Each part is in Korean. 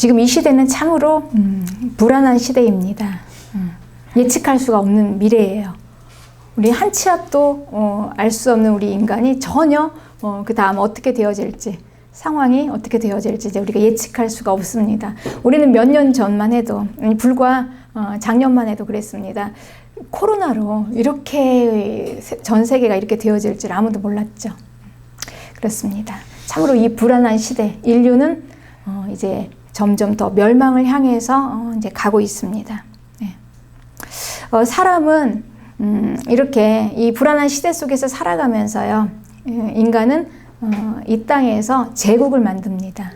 지금 이 시대는 참으로 불안한 시대입니다. 예측할 수가 없는 미래예요. 우리 한 치 앞도 알 수 없는 우리 인간이 전혀 그 다음 어떻게 되어질지, 상황이 어떻게 되어질지 이제 우리가 예측할 수가 없습니다. 우리는 몇 년 전만 해도, 불과 작년만 해도 그랬습니다. 코로나로 이렇게 전 세계가 이렇게 되어질 줄 아무도 몰랐죠. 그렇습니다. 참으로 이 불안한 시대, 인류는 이제 점점 더 멸망을 향해서 이제 가고 있습니다. 네. 사람은 이렇게 이 불안한 시대 속에서 살아가면서요, 인간은 이 땅에서 제국을 만듭니다.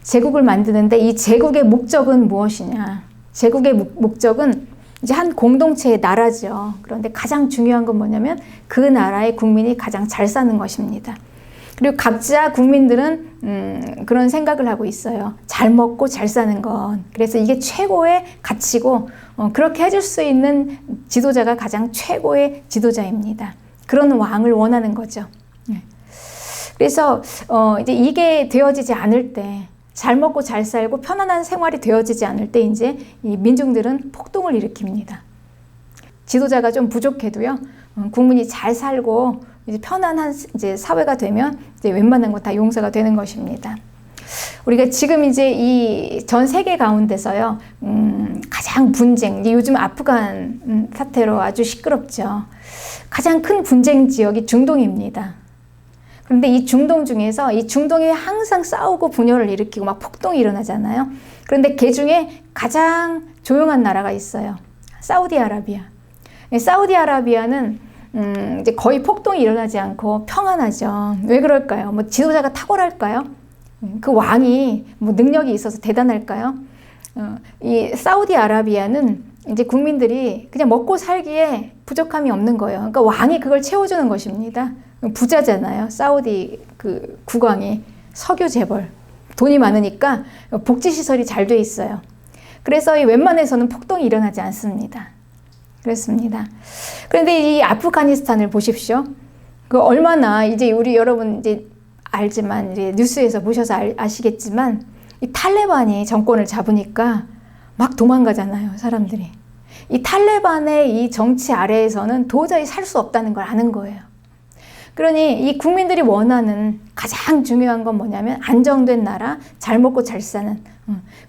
제국을 만드는데 이 제국의 목적은 무엇이냐? 제국의 목적은 이제 한 공동체의 나라죠. 그런데 가장 중요한 건 뭐냐면 그 나라의 국민이 가장 잘 사는 것입니다. 그리고 각자 국민들은 그런 생각을 하고 있어요. 잘 먹고 잘 사는 것. 그래서 이게 최고의 가치고 그렇게 해줄 수 있는 지도자가 가장 최고의 지도자입니다. 그런 왕을 원하는 거죠. 그래서 이제 이게 되어지지 않을 때, 잘 먹고 잘 살고 편안한 생활이 되어지지 않을 때 이제 이 민중들은 폭동을 일으킵니다. 지도자가 좀 부족해도요, 국민이 잘 살고 이제 편안한 이제 사회가 되면 이제 웬만한 거 다 용서가 되는 것입니다. 우리가 지금 이제 이 전 세계 가운데서요, 가장 분쟁, 요즘 아프간 사태로 아주 시끄럽죠. 가장 큰 분쟁 지역이 중동입니다. 그런데 이 중동 중에서 이 중동에 항상 싸우고 분열을 일으키고 막 폭동이 일어나잖아요. 그런데 그 중에 가장 조용한 나라가 있어요. 사우디아라비아. 사우디아라비아는 이제 거의 폭동이 일어나지 않고 평안하죠. 왜 그럴까요? 뭐 지도자가 탁월할까요? 그 왕이 뭐 능력이 있어서 대단할까요? 이 사우디아라비아는 이제 국민들이 그냥 먹고 살기에 부족함이 없는 거예요. 그러니까 왕이 그걸 채워주는 것입니다. 부자잖아요. 사우디 그 국왕이 석유 재벌, 돈이 많으니까 복지시설이 잘 돼 있어요. 그래서 이 웬만해서는 폭동이 일어나지 않습니다. 그렇습니다. 그런데 이 아프가니스탄을 보십시오. 그 얼마나 이제 우리 여러분 이제 알지만 이제 뉴스에서 보셔서 아시겠지만 이 탈레반이 정권을 잡으니까 막 도망가잖아요, 사람들이. 이 탈레반의 이 정치 아래에서는 도저히 살 수 없다는 걸 아는 거예요. 그러니 이 국민들이 원하는 가장 중요한 건 뭐냐면 안정된 나라, 잘 먹고 잘 사는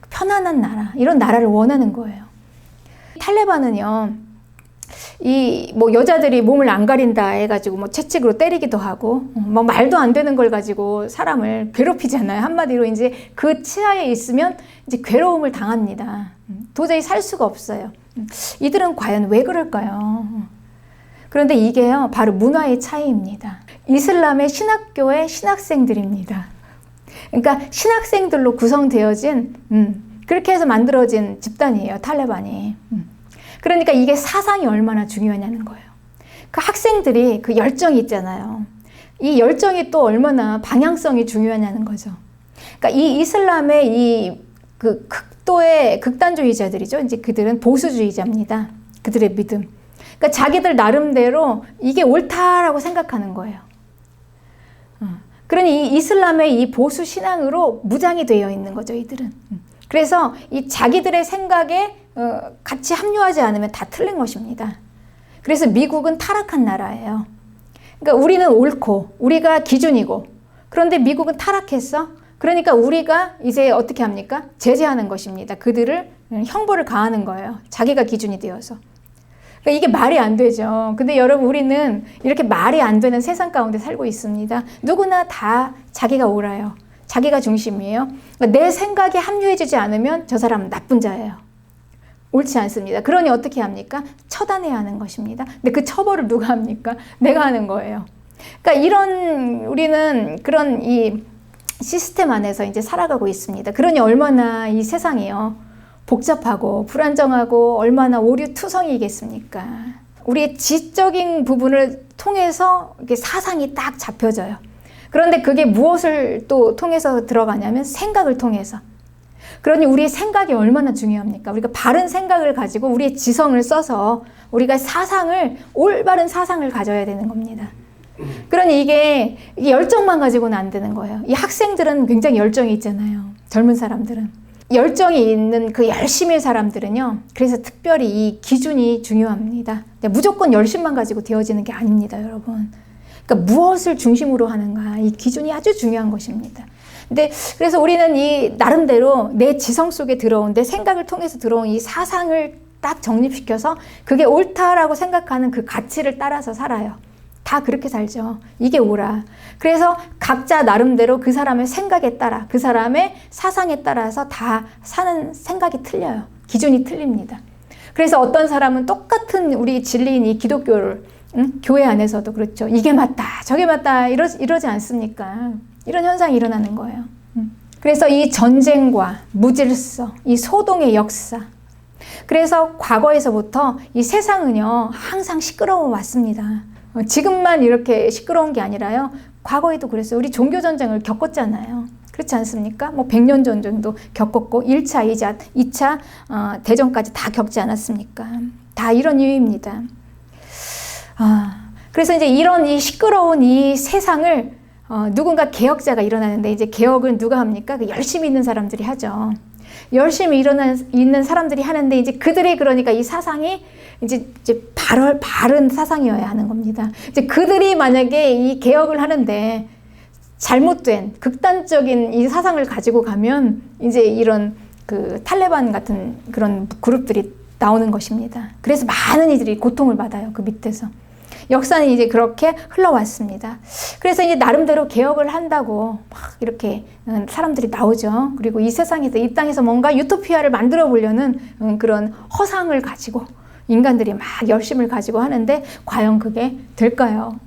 편안한 나라, 이런 나라를 원하는 거예요. 탈레반은요, 이 뭐 여자들이 몸을 안 가린다 해가지고 뭐 채찍으로 때리기도 하고 뭐 말도 안 되는 걸 가지고 사람을 괴롭히잖아요. 한마디로 이제 그 치하에 있으면 이제 괴로움을 당합니다. 도저히 살 수가 없어요. 이들은 과연 왜 그럴까요? 그런데 이게요, 바로 문화의 차이입니다. 이슬람의 신학교의 신학생들입니다. 그러니까 신학생들로 구성되어진, 그렇게 해서 만들어진 집단이에요, 탈레반이. 그러니까 이게 사상이 얼마나 중요하냐는 거예요. 그 학생들이 그 열정이 있잖아요. 이 열정이 또 얼마나 방향성이 중요하냐는 거죠. 그러니까 이 이슬람의 이 그 극도의 극단주의자들이죠. 이제 그들은 보수주의자입니다. 그들의 믿음. 그러니까 자기들 나름대로 이게 옳다라고 생각하는 거예요. 그러니 이 이슬람의 이 보수 신앙으로 무장이 되어 있는 거죠, 이들은. 그래서 이 자기들의 생각에 같이 합류하지 않으면 다 틀린 것입니다. 그래서 미국은 타락한 나라예요. 그러니까 우리는 옳고 우리가 기준이고, 그런데 미국은 타락했어. 그러니까 우리가 이제 어떻게 합니까? 제재하는 것입니다. 그들을 형벌을 가하는 거예요. 자기가 기준이 되어서. 그러니까 이게 말이 안 되죠. 근데 여러분, 우리는 이렇게 말이 안 되는 세상 가운데 살고 있습니다. 누구나 다 자기가 옳아요. 자기가 중심이에요. 그러니까 내 생각에 합류해주지 않으면 저 사람은 나쁜 자예요. 옳지 않습니다. 그러니 어떻게 합니까? 처단해야 하는 것입니다. 근데 그 처벌을 누가 합니까? 내가 하는 거예요. 그러니까 우리는 그런 이 시스템 안에서 이제 살아가고 있습니다. 그러니 얼마나 이 세상이요, 복잡하고 불안정하고 얼마나 오류투성이겠습니까? 우리의 지적인 부분을 통해서 이렇게 사상이 딱 잡혀져요. 그런데 그게 무엇을 또 통해서 들어가냐면 생각을 통해서. 그러니 우리의 생각이 얼마나 중요합니까? 우리가 바른 생각을 가지고 우리의 지성을 써서 우리가 올바른 사상을 가져야 되는 겁니다. 그러니 이게 열정만 가지고는 안 되는 거예요. 이 학생들은 굉장히 열정이 있잖아요. 젊은 사람들은. 열정이 있는 그 열심일 사람들은요. 그래서 특별히 이 기준이 중요합니다. 무조건 열심만 가지고 되어지는 게 아닙니다, 여러분. 그러니까 무엇을 중심으로 하는가, 이 기준이 아주 중요한 것입니다. 근데 그래서 우리는 이 나름대로 내 지성 속에 들어온, 내 생각을 통해서 들어온 이 사상을 딱 정립시켜서 그게 옳다라고 생각하는 그 가치를 따라서 살아요. 다 그렇게 살죠. 이게 옳아. 그래서 각자 나름대로 그 사람의 생각에 따라, 그 사람의 사상에 따라서 다 사는 생각이 틀려요. 기준이 틀립니다. 그래서 어떤 사람은 똑같은 우리 진리인 이 기독교를, 교회 안에서도 그렇죠. 이게 맞다, 저게 맞다, 이러지 않습니까? 이런 현상이 일어나는 거예요. 그래서 이 전쟁과 무질서, 이 소동의 역사, 그래서 과거에서부터 이 세상은요, 항상 시끄러워 왔습니다. 지금만 이렇게 시끄러운 게 아니라요, 과거에도 그랬어요. 우리 종교전쟁을 겪었잖아요. 그렇지 않습니까? 뭐 100년 전쟁도 겪었고 1차, 2차 대전까지 다 겪지 않았습니까? 다 이런 이유입니다. 그래서 이제 이런 이 시끄러운 이 세상을 누군가 개혁자가 일어나는데, 이제 개혁은 누가 합니까? 그 열심히 있는 사람들이 하죠. 열심히 있는 사람들이 하는데, 이제 그들이 그러니까 이 사상이 이제 바른 사상이어야 하는 겁니다. 이제 그들이 만약에 이 개혁을 하는데 잘못된 극단적인 이 사상을 가지고 가면 이제 이런 그 탈레반 같은 그런 그룹들이 나오는 것입니다. 그래서 많은 이들이 고통을 받아요. 그 밑에서. 역사는 이제 그렇게 흘러왔습니다. 그래서 이제 나름대로 개혁을 한다고 막 이렇게 사람들이 나오죠. 그리고 이 세상에서, 이 땅에서 뭔가 유토피아를 만들어 보려는 그런 허상을 가지고 인간들이 막 열심을 가지고 하는데, 과연 그게 될까요?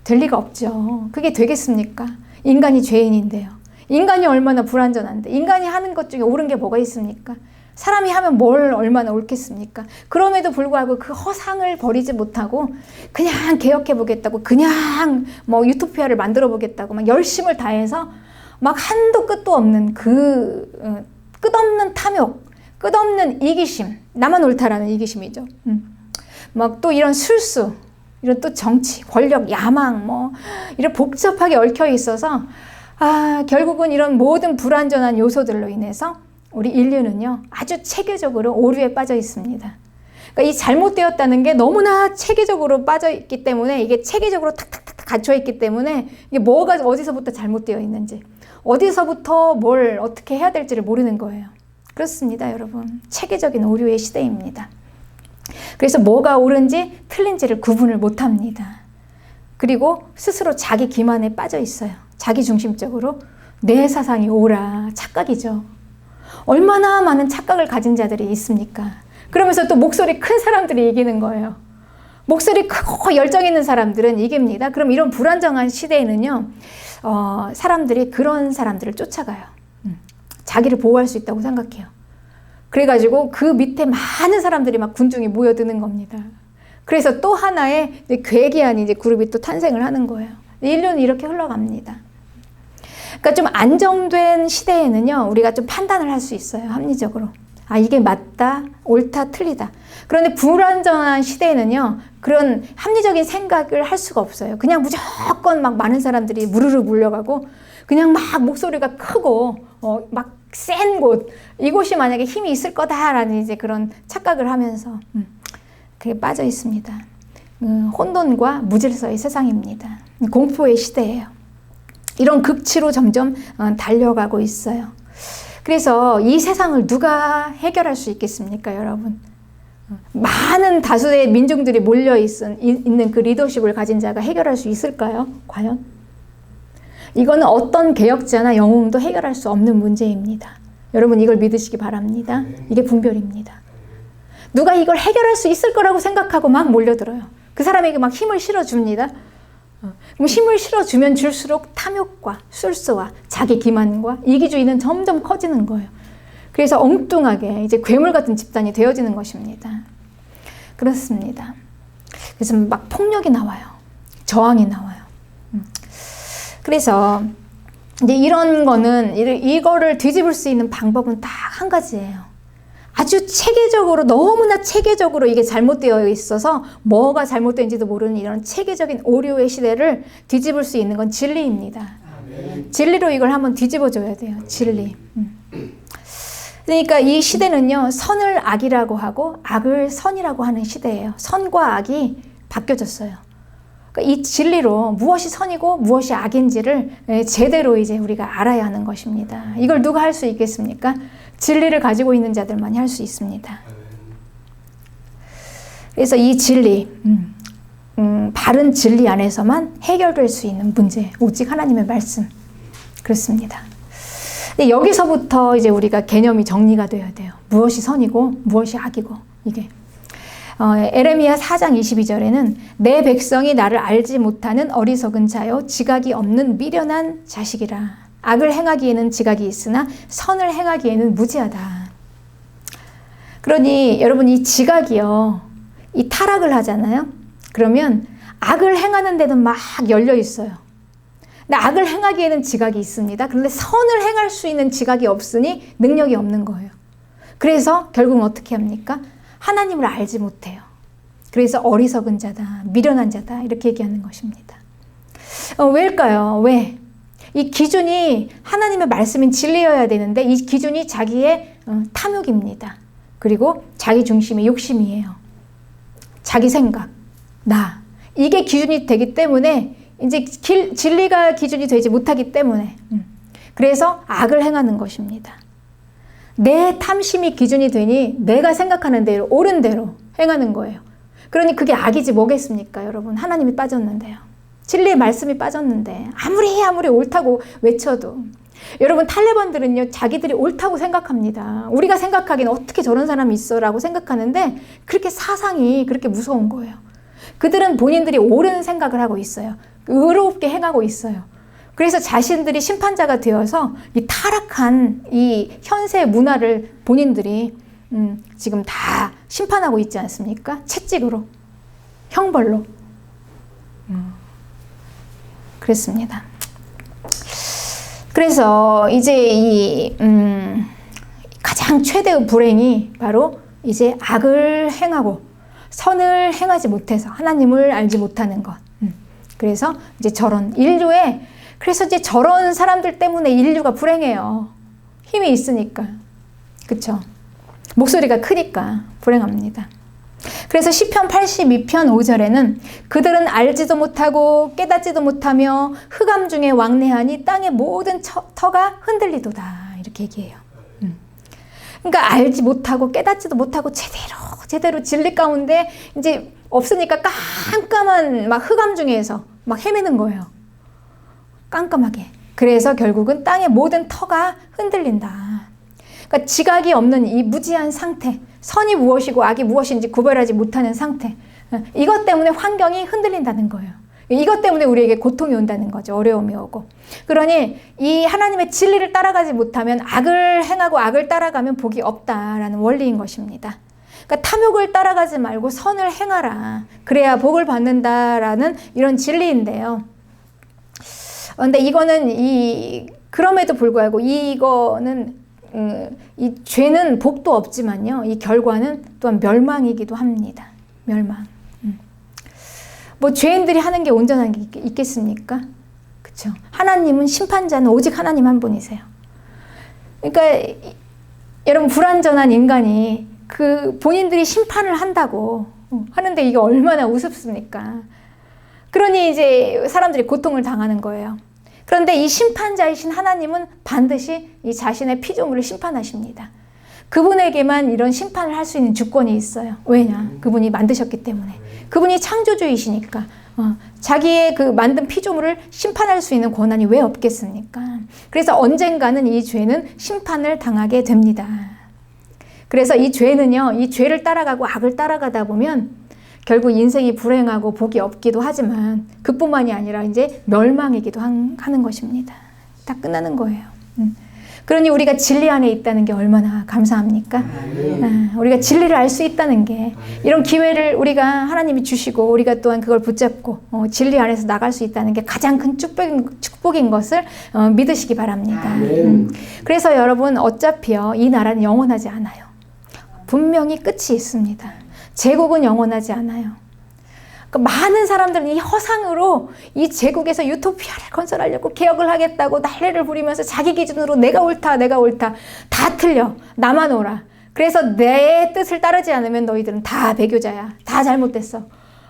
될 리가 없죠. 그게 되겠습니까? 인간이 죄인인데요. 인간이 얼마나 불완전한데, 인간이 하는 것 중에 옳은 게 뭐가 있습니까? 사람이 하면 뭘 얼마나 옳겠습니까? 그럼에도 불구하고 그 허상을 버리지 못하고 그냥 개혁해 보겠다고, 그냥 뭐 유토피아를 만들어 보겠다고 막 열심을 다해서 막 한도 끝도 없는 그 끝없는 탐욕, 끝없는 이기심, 나만 옳다라는 이기심이죠. 막 또 이런 술수, 이런 또 정치, 권력, 야망, 뭐 이런 복잡하게 얽혀 있어서 결국은 이런 모든 불완전한 요소들로 인해서 우리 인류는요, 아주 체계적으로 오류에 빠져 있습니다. 그러니까 이 잘못되었다는 게 너무나 체계적으로 빠져 있기 때문에, 이게 체계적으로 탁탁탁 갇혀 있기 때문에 이게 뭐가 어디서부터 잘못되어 있는지, 어디서부터 뭘 어떻게 해야 될지를 모르는 거예요. 그렇습니다, 여러분. 체계적인 오류의 시대입니다. 그래서 뭐가 옳은지 틀린지를 구분을 못합니다. 그리고 스스로 자기 기만에 빠져 있어요. 자기 중심적으로 내 사상이 옳아, 착각이죠. 얼마나 많은 착각을 가진 자들이 있습니까? 그러면서 또 목소리 큰 사람들이 이기는 거예요. 목소리 크고 열정 있는 사람들은 이깁니다. 그럼 이런 불안정한 시대에는요, 사람들이 그런 사람들을 쫓아가요. 자기를 보호할 수 있다고 생각해요. 그래가지고 그 밑에 많은 사람들이 막 군중이 모여드는 겁니다. 그래서 또 하나의 괴기한 이제 그룹이 또 탄생을 하는 거예요. 인류는 이렇게 흘러갑니다. 그러니까 좀 안정된 시대에는요, 우리가 좀 판단을 할 수 있어요. 합리적으로. 이게 맞다, 옳다, 틀리다. 그런데 불안정한 시대에는요, 그런 합리적인 생각을 할 수가 없어요. 그냥 무조건 막 많은 사람들이 무르르 몰려가고, 그냥 막 목소리가 크고, 막 센 곳, 이곳이 만약에 힘이 있을 거다라는 이제 그런 착각을 하면서, 그게 빠져 있습니다. 혼돈과 무질서의 세상입니다. 공포의 시대예요. 이런 극치로 점점 달려가고 있어요. 그래서 이 세상을 누가 해결할 수 있겠습니까, 여러분? 많은 다수의 민중들이 몰려 있는 그 리더십을 가진 자가 해결할 수 있을까요? 과연? 이거는 어떤 개혁자나 영웅도 해결할 수 없는 문제입니다. 여러분, 이걸 믿으시기 바랍니다. 이게 분별입니다. 누가 이걸 해결할 수 있을 거라고 생각하고 막 몰려들어요. 그 사람에게 막 힘을 실어줍니다. 그럼 힘을 실어주면 줄수록 탐욕과 술수와 자기 기만과 이기주의는 점점 커지는 거예요. 그래서 엉뚱하게 이제 괴물 같은 집단이 되어지는 것입니다. 그렇습니다. 그래서 막 폭력이 나와요. 저항이 나와요. 그래서 이제 이런 거는, 이거를 뒤집을 수 있는 방법은 딱 한 가지예요. 아주 체계적으로, 너무나 체계적으로 이게 잘못되어 있어서 뭐가 잘못된지도 모르는 이런 체계적인 오류의 시대를 뒤집을 수 있는 건 진리입니다. 진리로 이걸 한번 뒤집어줘야 돼요. 진리. 그러니까 이 시대는요, 선을 악이라고 하고 악을 선이라고 하는 시대예요. 선과 악이 바뀌어졌어요. 그러니까 이 진리로 무엇이 선이고 무엇이 악인지를 제대로 이제 우리가 알아야 하는 것입니다. 이걸 누가 할 수 있겠습니까? 진리를 가지고 있는 자들만이 할 수 있습니다. 그래서 이 진리, 바른 진리 안에서만 해결될 수 있는 문제, 오직 하나님의 말씀. 그렇습니다. 근데 여기서부터 이제 우리가 개념이 정리가 되어야 돼요. 무엇이 선이고 무엇이 악이고, 이게. 에레미야 4장 22절에는 내 백성이 나를 알지 못하는 어리석은 자요 지각이 없는 미련한 자식이라. 악을 행하기에는 지각이 있으나 선을 행하기에는 무지하다. 그러니 여러분, 이 지각이요, 이 타락을 하잖아요. 그러면 악을 행하는 데는 막 열려 있어요. 근데 악을 행하기에는 지각이 있습니다. 그런데 선을 행할 수 있는 지각이 없으니 능력이 없는 거예요. 그래서 결국은 어떻게 합니까? 하나님을 알지 못해요. 그래서 어리석은 자다, 미련한 자다, 이렇게 얘기하는 것입니다. 왜일까요? 왜? 이 기준이 하나님의 말씀인 진리여야 되는데 이 기준이 자기의 탐욕입니다. 그리고 자기 중심의 욕심이에요. 자기 생각, 나. 이게 기준이 되기 때문에 이제 진리가 기준이 되지 못하기 때문에 그래서 악을 행하는 것입니다. 내 탐심이 기준이 되니 내가 생각하는 대로, 옳은 대로 행하는 거예요. 그러니 그게 악이지 뭐겠습니까, 여러분? 하나님이 빠졌는데요. 진리의 말씀이 빠졌는데 아무리 옳다고 외쳐도, 여러분, 탈레반들은요, 자기들이 옳다고 생각합니다. 우리가 생각하기엔 어떻게 저런 사람이 있어 라고 생각하는데 그렇게 사상이 그렇게 무서운 거예요. 그들은 본인들이 옳은 생각을 하고 있어요. 의롭게 행하고 있어요. 그래서 자신들이 심판자가 되어서 이 타락한 이 현세 문화를 본인들이 지금 다 심판하고 있지 않습니까? 채찍으로, 형벌로. 그렇습니다. 그래서 이제 이 가장 최대의 불행이 바로 이제 악을 행하고 선을 행하지 못해서 하나님을 알지 못하는 것. 그래서 이제 저런 인류의, 그래서 이제 저런 사람들 때문에 인류가 불행해요. 힘이 있으니까. 그쵸? 목소리가 크니까 불행합니다. 그래서 시편 82편 5절에는 그들은 알지도 못하고 깨닫지도 못하며 흑암 중에 왕래하니 땅의 모든 터가 흔들리도다. 이렇게 얘기해요. 그러니까 알지 못하고 깨닫지도 못하고 제대로 진리 가운데 이제 없으니까 깜깜한 막 흑암 중에서 막 헤매는 거예요. 깜깜하게. 그래서 결국은 땅의 모든 터가 흔들린다. 그러니까 지각이 없는 이 무지한 상태, 선이 무엇이고 악이 무엇인지 구별하지 못하는 상태, 이것 때문에 환경이 흔들린다는 거예요. 이것 때문에 우리에게 고통이 온다는 거죠. 어려움이 오고. 그러니 이 하나님의 진리를 따라가지 못하면, 악을 행하고 악을 따라가면 복이 없다라는 원리인 것입니다. 그러니까 탐욕을 따라가지 말고 선을 행하라. 그래야 복을 받는다라는 이런 진리인데요. 근데 이거는 그럼에도 불구하고 이거는 이 죄는 복도 없지만요, 이 결과는 또한 멸망이기도 합니다. 멸망. 뭐 죄인들이 하는 게 온전한 게 있겠습니까? 그렇죠. 하나님은, 심판자는 오직 하나님 한 분이세요. 그러니까 여러분, 불완전한 인간이 그 본인들이 심판을 한다고 하는데 이게 얼마나 우습습니까? 그러니 이제 사람들이 고통을 당하는 거예요. 그런데 이 심판자이신 하나님은 반드시 이 자신의 피조물을 심판하십니다. 그분에게만 이런 심판을 할 수 있는 주권이 있어요. 왜냐? 그분이 만드셨기 때문에. 그분이 창조주이시니까 자기의 그 만든 피조물을 심판할 수 있는 권한이 왜 없겠습니까? 그래서 언젠가는 이 죄는 심판을 당하게 됩니다. 그래서 이 죄는요, 이 죄를 따라가고 악을 따라가다 보면 결국 인생이 불행하고 복이 없기도 하지만 그뿐만이 아니라 이제 멸망이기도 하는 것입니다. 다 끝나는 거예요. 그러니 우리가 진리 안에 있다는 게 얼마나 감사합니까? 우리가 진리를 알 수 있다는 게, 이런 기회를 우리가 하나님이 주시고 우리가 또한 그걸 붙잡고 진리 안에서 나갈 수 있다는 게 가장 큰 축복인 것을 믿으시기 바랍니다. 그래서 여러분, 어차피요, 이 나라는 영원하지 않아요. 분명히 끝이 있습니다. 제국은 영원하지 않아요. 많은 사람들은 이 허상으로 이 제국에서 유토피아를 건설하려고 개혁을 하겠다고 난리를 부리면서 자기 기준으로 내가 옳다, 내가 옳다. 다 틀려. 나만 옳아. 그래서 내 뜻을 따르지 않으면 너희들은 다 배교자야. 다 잘못됐어.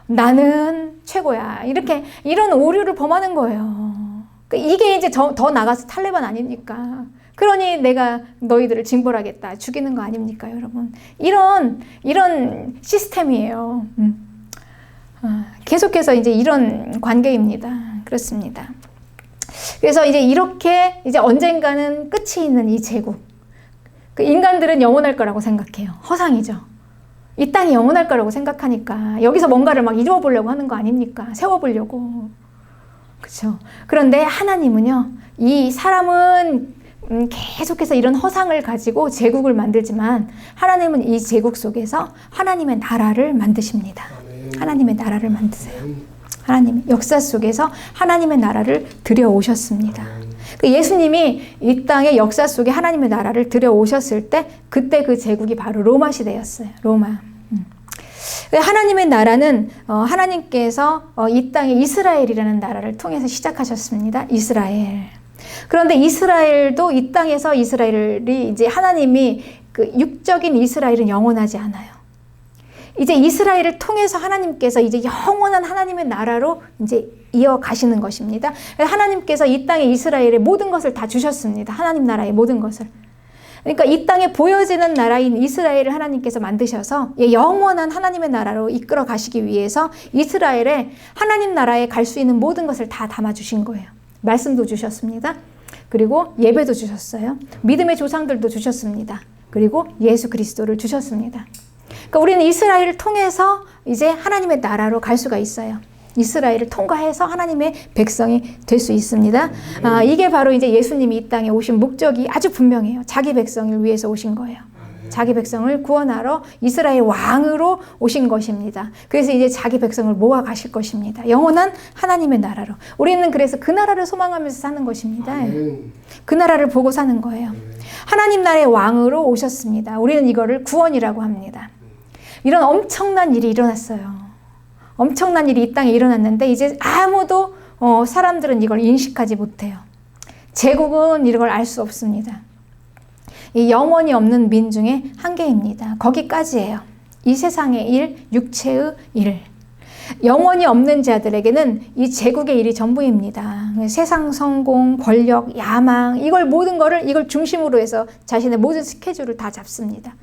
나는 최고야. 이렇게 이런 오류를 범하는 거예요. 이게 이제 더 나가서 탈레반 아닙니까? 그러니 내가 너희들을 징벌하겠다. 죽이는 거 아닙니까, 여러분? 이런 시스템이에요. 계속해서 이제 이런 관계입니다. 그렇습니다. 그래서 이제 이렇게 이제 언젠가는 끝이 있는 이 제국. 인간들은 영원할 거라고 생각해요. 허상이죠. 이 땅이 영원할 거라고 생각하니까 여기서 뭔가를 막 이루어보려고 하는 거 아닙니까? 세워보려고. 그렇죠. 그런데 하나님은요, 이 사람은 계속해서 이런 허상을 가지고 제국을 만들지만 하나님은 이 제국 속에서 하나님의 나라를 만드십니다. 하나님의 나라를 만드세요. 하나님 역사 속에서 하나님의 나라를 들여오셨습니다. 예수님이 이 땅의 역사 속에 하나님의 나라를 들여오셨을 때 그때 그 제국이 바로 로마 시대였어요. 로마. 하나님의 나라는 하나님께서 이 땅에 이스라엘이라는 나라를 통해서 시작하셨습니다. 이스라엘. 그런데 이스라엘도 이 땅에서 이스라엘이 이제 하나님이 그 육적인 이스라엘은 영원하지 않아요. 이제 이스라엘을 통해서 하나님께서 이제 영원한 하나님의 나라로 이제 이어가시는 것입니다. 하나님께서 이 땅에 이스라엘의 모든 것을 다 주셨습니다. 하나님 나라의 모든 것을. 그러니까 이 땅에 보여지는 나라인 이스라엘을 하나님께서 만드셔서 영원한 하나님의 나라로 이끌어 가시기 위해서 이스라엘에 하나님 나라에 갈 수 있는 모든 것을 다 담아주신 거예요. 말씀도 주셨습니다. 그리고 예배도 주셨어요. 믿음의 조상들도 주셨습니다. 그리고 예수 그리스도를 주셨습니다. 그러니까 우리는 이스라엘을 통해서 이제 하나님의 나라로 갈 수가 있어요. 이스라엘을 통과해서 하나님의 백성이 될 수 있습니다. 이게 바로 이제 예수님이 이 땅에 오신 목적이 아주 분명해요. 자기 백성을 위해서 오신 거예요. 자기 백성을 구원하러 이스라엘 왕으로 오신 것입니다. 그래서 이제 자기 백성을 모아 가실 것입니다. 영원한 하나님의 나라로. 우리는 그래서 그 나라를 소망하면서 사는 것입니다. 그 나라를 보고 사는 거예요. 하나님 나라의 왕으로 오셨습니다. 우리는 이거를 구원이라고 합니다. 이런 엄청난 일이 일어났어요. 엄청난 일이 이 땅에 일어났는데 이제 아무도 사람들은 이걸 인식하지 못해요. 제국은 이걸 알 수 없습니다. 이 영원히 없는 민 중에 한계입니다. 거기까지예요. 이 세상의 일, 육체의 일. 영원히 없는 자들에게는 이 제국의 일이 전부입니다. 세상 성공, 권력, 야망, 모든 거를 이걸 중심으로 해서 자신의 모든 스케줄을 다 잡습니다.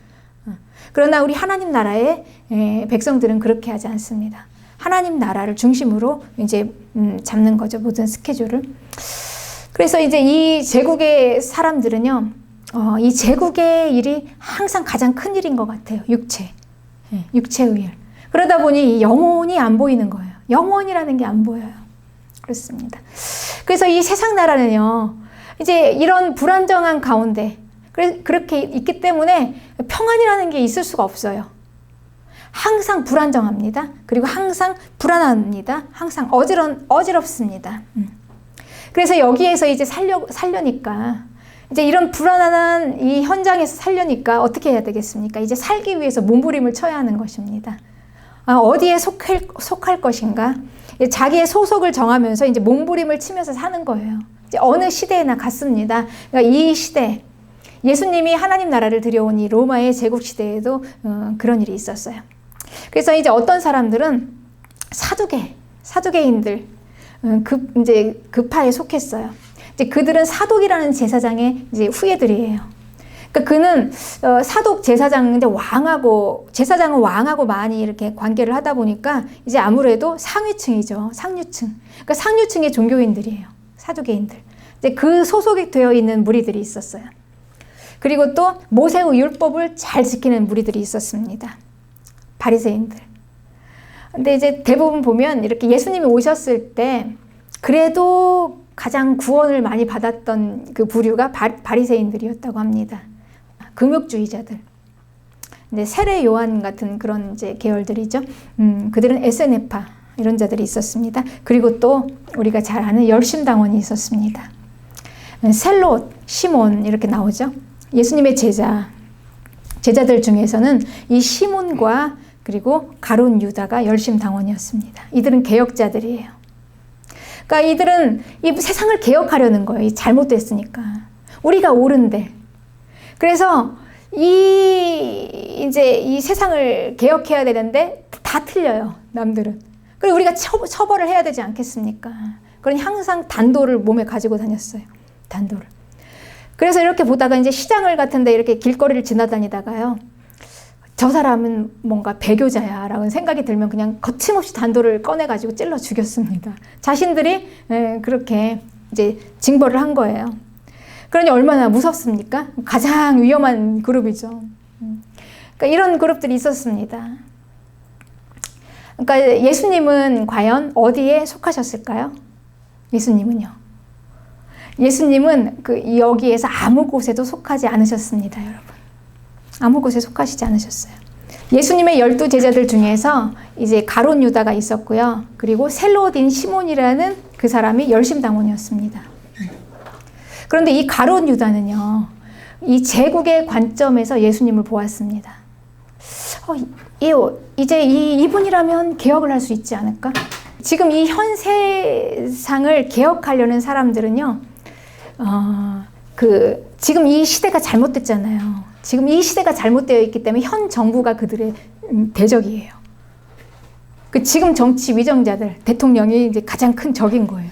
그러나 우리 하나님 나라의 백성들은 그렇게 하지 않습니다. 하나님 나라를 중심으로 이제 잡는 거죠. 모든 스케줄을. 그래서 이제 이 제국의 사람들은요, 이 제국의 일이 항상 가장 큰 일인 것 같아요. 육체의 일. 그러다 보니 영혼이 안 보이는 거예요. 영혼이라는 게 안 보여요. 그렇습니다. 그래서 이 세상 나라는요, 이제 이런 불안정한 가운데 그렇게 있기 때문에 평안이라는 게 있을 수가 없어요. 항상 불안정합니다. 그리고 항상 불안합니다. 항상 어지럽습니다. 그래서 여기에서 이제 살려니까 이제 이런 불안한 이 현장에서 살려니까 어떻게 해야 되겠습니까? 이제 살기 위해서 몸부림을 쳐야 하는 것입니다. 어디에 속할 것인가? 자기의 소속을 정하면서 이제 몸부림을 치면서 사는 거예요. 이제 어느 시대에나 같습니다. 그러니까 이 시대, 예수님이 하나님 나라를 들여온 이 로마의 제국 시대에도 그런 일이 있었어요. 그래서 이제 어떤 사람들은 사두개인들, 이제 그파에 속했어요. 이제 그들은 사독이라는 제사장의 이제 후예들이에요. 그러니까 그는 사독 제사장은 제사장은 왕하고 많이 이렇게 관계를 하다 보니까 이제 아무래도 상위층이죠. 상류층. 그러니까 상류층의 종교인들이에요. 사두개인들. 이제 그 소속이 되어 있는 무리들이 있었어요. 그리고 또 모세의 율법을 잘 지키는 무리들이 있었습니다. 바리새인들. 근데 이제 대부분 보면 이렇게 예수님이 오셨을 때 그래도 가장 구원을 많이 받았던 그 부류가 바리새인들이었다고 합니다. 금욕주의자들. 근데 세례 요한 같은 그런 이제 계열들이죠. 그들은 에세네파 이런 자들이 있었습니다. 그리고 또 우리가 잘 아는 열심당원이 있었습니다. 셀롯, 시몬 이렇게 나오죠. 예수님의 제자. 제자들 중에서는 이 시몬과 그리고 가룟 유다가 열심당원이었습니다. 이들은 개혁자들이에요. 그러니까 이들은 이 세상을 개혁하려는 거예요. 이 잘못됐으니까. 우리가 옳은데. 그래서 이제 이 세상을 개혁해야 되는데 다 틀려요. 남들은. 그리고 우리가 처벌을 해야 되지 않겠습니까? 그러니 항상 단도를 몸에 가지고 다녔어요. 단도를. 그래서 이렇게 보다가 이제 시장을 같은데 이렇게 길거리를 지나다니다가요. 저 사람은 뭔가 배교자야 라는 생각이 들면 그냥 거침없이 단도를 꺼내가지고 찔러 죽였습니다. 자신들이 그렇게 이제 징벌을 한 거예요. 그러니 얼마나 무섭습니까? 가장 위험한 그룹이죠. 그러니까 이런 그룹들이 있었습니다. 그러니까 예수님은 과연 어디에 속하셨을까요? 예수님은요. 예수님은 여기에서 아무 곳에도 속하지 않으셨습니다, 여러분. 아무 곳에 속하시지 않으셨어요. 예수님의 12제자들 중에서 이제 가룟 유다가 있었고요. 그리고 셀롯인 시몬이라는 그 사람이 열심당원이었습니다. 그런데 이 가룟 유다는요, 이 제국의 관점에서 예수님을 보았습니다. 이제 이분이라면 개혁을 할 수 있지 않을까? 지금 이 현 세상을 개혁하려는 사람들은요, 지금 이 시대가 잘못됐잖아요. 지금 이 시대가 잘못되어 있기 때문에 현 정부가 그들의 대적이에요. 지금 정치 위정자들, 대통령이 이제 가장 큰 적인 거예요.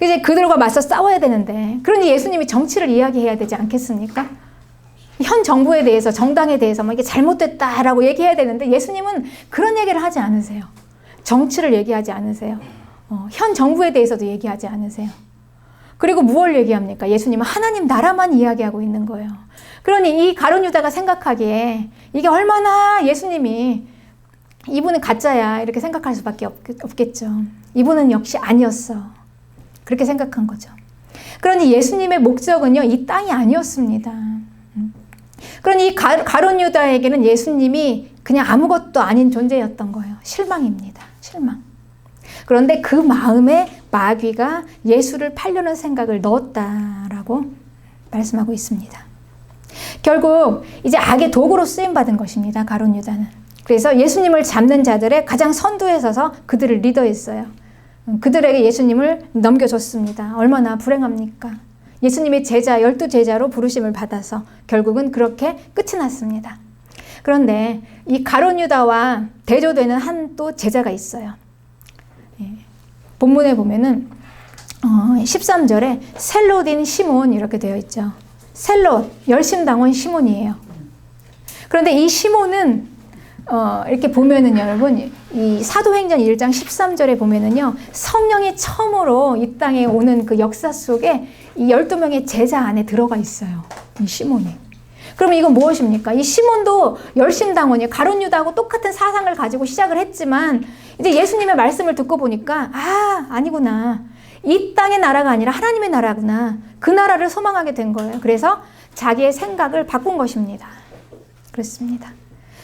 이제 그들과 맞서 싸워야 되는데, 그러니 예수님이 정치를 이야기해야 되지 않겠습니까? 현 정부에 대해서, 정당에 대해서 막 이게 잘못됐다라고 얘기해야 되는데, 예수님은 그런 얘기를 하지 않으세요. 정치를 얘기하지 않으세요. 현 정부에 대해서도 얘기하지 않으세요. 그리고 무엇을 얘기합니까? 예수님은 하나님 나라만 이야기하고 있는 거예요. 그러니 이 가룟 유다가 생각하기에 이게 얼마나 예수님이 이분은 가짜야 이렇게 생각할 수밖에 없겠죠. 이분은 역시 아니었어. 그렇게 생각한 거죠. 그러니 예수님의 목적은요, 이 땅이 아니었습니다. 그러니 이 가룟 유다에게는 예수님이 그냥 아무것도 아닌 존재였던 거예요. 실망입니다. 실망. 그런데 그 마음에 마귀가 예수를 팔려는 생각을 넣었다라고 말씀하고 있습니다. 결국 이제 악의 도구로 쓰임받은 것입니다. 가룟 유다는. 그래서 예수님을 잡는 자들의 가장 선두에 서서 그들을 리더했어요. 그들에게 예수님을 넘겨줬습니다. 얼마나 불행합니까? 예수님의 제자, 12제자로 부르심을 받아서 결국은 그렇게 끝이 났습니다. 그런데 이 가룟 유다와 대조되는 한 또 제자가 있어요. 본문에 보면은 13절에 셀롯인 시몬 이렇게 되어 있죠. 셀롯, 열심당원 시몬이에요. 그런데 이 시몬은 이렇게 보면은 여러분, 이 사도행전 1장 13절에 보면은요, 성령이 처음으로 이 땅에 오는 그 역사 속에 이 12명의 제자 안에 들어가 있어요. 이 시몬이. 그러면 이건 무엇입니까? 이 시몬도 열심당원이에요. 가룟 유다하고 똑같은 사상을 가지고 시작을 했지만 이제 예수님의 말씀을 듣고 보니까 아니구나. 이 땅의 나라가 아니라 하나님의 나라구나. 그 나라를 소망하게 된 거예요. 그래서 자기의 생각을 바꾼 것입니다. 그렇습니다.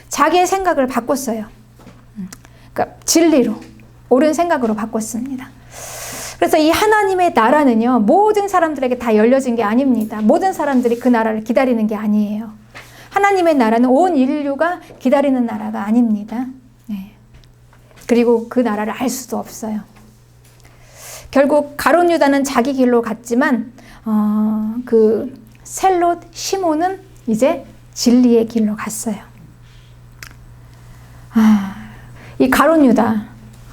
자기의 생각을 바꿨어요. 그러니까 진리로, 옳은 생각으로 바꿨습니다. 그래서 이 하나님의 나라는요, 모든 사람들에게 다 열려진 게 아닙니다. 모든 사람들이 그 나라를 기다리는 게 아니에요. 하나님의 나라는 온 인류가 기다리는 나라가 아닙니다. 네. 그리고 그 나라를 알 수도 없어요. 결국 가룟 유다는 자기 길로 갔지만 그 셀롯 시몬은 이제 진리의 길로 갔어요. 이 가룟 유다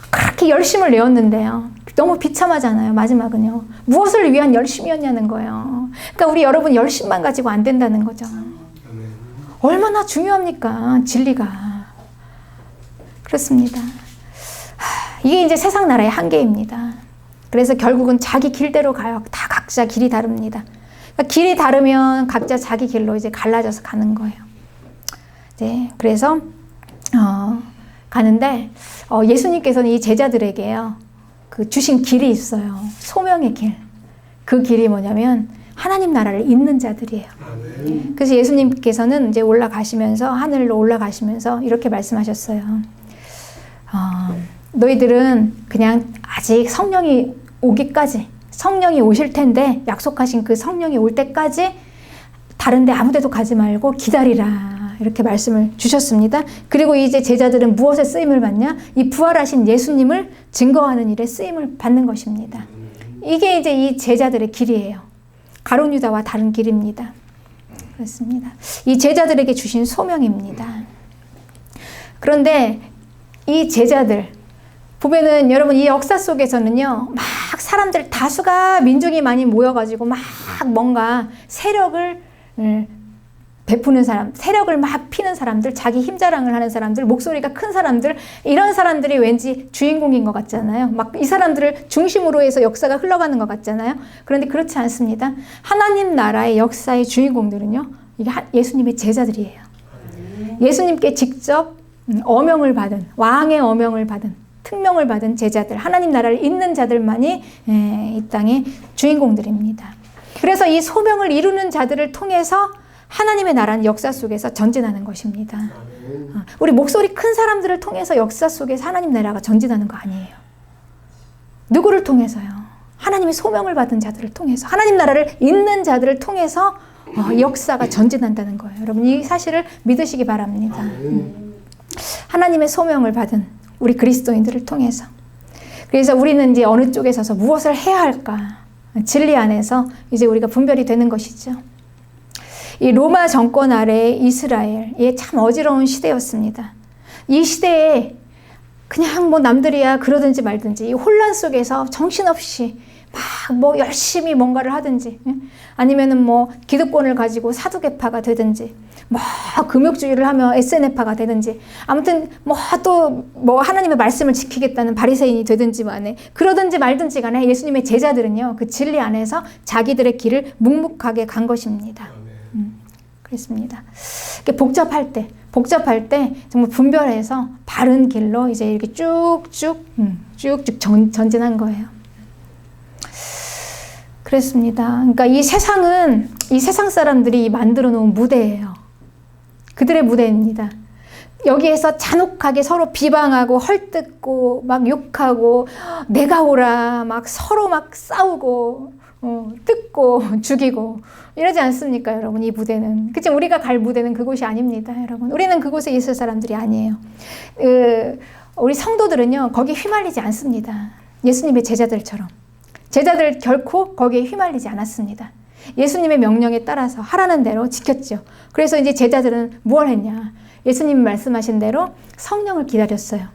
그렇게 열심을 내었는데요. 너무 비참하잖아요. 마지막은요. 무엇을 위한 열심이었냐는 거예요. 그러니까 우리 여러분 열심만 가지고 안 된다는 거죠. 얼마나 중요합니까? 진리가. 그렇습니다. 이게 이제 세상 나라의 한계입니다. 그래서 결국은 자기 길대로 가요. 다 각자 길이 다릅니다. 그러니까 길이 다르면 각자 자기 길로 이제 갈라져서 가는 거예요. 네, 그래서 가는데 예수님께서는 이 제자들에게요, 그 주신 길이 있어요. 소명의 길. 그 길이 뭐냐면 하나님 나라를 잇는 자들이에요. 그래서 예수님께서는 이제 올라가시면서, 하늘로 올라가시면서 이렇게 말씀하셨어요. 너희들은 그냥 아직 성령이 오기까지, 성령이 오실 텐데, 약속하신 그 성령이 올 때까지 다른데 아무데도 가지 말고 기다리라. 이렇게 말씀을 주셨습니다. 그리고 이제 제자들은 무엇에 쓰임을 받냐? 이 부활하신 예수님을 증거하는 일에 쓰임을 받는 것입니다. 이게 이제 이 제자들의 길이에요. 가룟 유다와 다른 길입니다. 그렇습니다. 이 제자들에게 주신 소명입니다. 그런데 이 제자들 보면은 여러분 이 역사 속에서는요, 막 사람들 다수가 민중이 많이 모여가지고 막 뭔가 세력을 베푸는 사람, 세력을 막 피는 사람들, 자기 힘자랑을 하는 사람들, 목소리가 큰 사람들, 이런 사람들이 왠지 주인공인 것 같잖아요. 막 이 사람들을 중심으로 해서 역사가 흘러가는 것 같잖아요. 그런데 그렇지 않습니다. 하나님 나라의 역사의 주인공들은요, 이게 예수님의 제자들이에요. 예수님께 직접 어명을 받은, 왕의 어명을 받은, 특명을 받은 제자들, 하나님 나라를 잇는 자들만이 이 땅의 주인공들입니다. 그래서 이 소명을 이루는 자들을 통해서 하나님의 나라는 역사 속에서 전진하는 것입니다. 우리 목소리 큰 사람들을 통해서 역사 속에서 하나님 나라가 전진하는 거 아니에요. 누구를 통해서요? 하나님의 소명을 받은 자들을 통해서, 하나님 나라를 잇는 자들을 통해서 역사가 전진한다는 거예요. 여러분 이 사실을 믿으시기 바랍니다. 하나님의 소명을 받은 우리 그리스도인들을 통해서. 그래서 우리는 이제 어느 쪽에 서서 무엇을 해야 할까? 진리 안에서 이제 우리가 분별이 되는 것이죠. 이 로마 정권 아래의 이스라엘, 참 어지러운 시대였습니다. 이 시대에 그냥 뭐 남들이야 그러든지 말든지 이 혼란 속에서 정신없이 막 뭐 열심히 뭔가를 하든지, 아니면은 뭐 기득권을 가지고 사두개파가 되든지, 뭐 금욕주의를 하며 SNF파가 되든지, 아무튼 뭐 또 뭐 하나님의 말씀을 지키겠다는 바리새인이 되든지 간에 그러든지 말든지 간에 예수님의 제자들은요, 그 진리 안에서 자기들의 길을 묵묵하게 간 것입니다. 그렇습니다. 복잡할 때 정말 분별해서 바른 길로 이제 이렇게 쭉쭉 전진한 거예요. 그렇습니다. 그러니까 이 세상은 이 세상 사람들이 만들어 놓은 무대예요. 그들의 무대입니다. 여기에서 잔혹하게 서로 비방하고 헐뜯고 막 욕하고 내가 오라 막 서로 막 싸우고 뜯고 죽이고 이러지 않습니까, 여러분? 이 무대는, 그치? 우리가 갈 무대는 그곳이 아닙니다, 여러분. 우리는 그곳에 있을 사람들이 아니에요. 우리 성도들은요 거기에 휘말리지 않습니다. 예수님의 제자들처럼. 제자들 결코 거기에 휘말리지 않았습니다. 예수님의 명령에 따라서 하라는 대로 지켰죠. 그래서 이제 제자들은 뭘 했냐? 예수님이 말씀하신 대로 성령을 기다렸어요.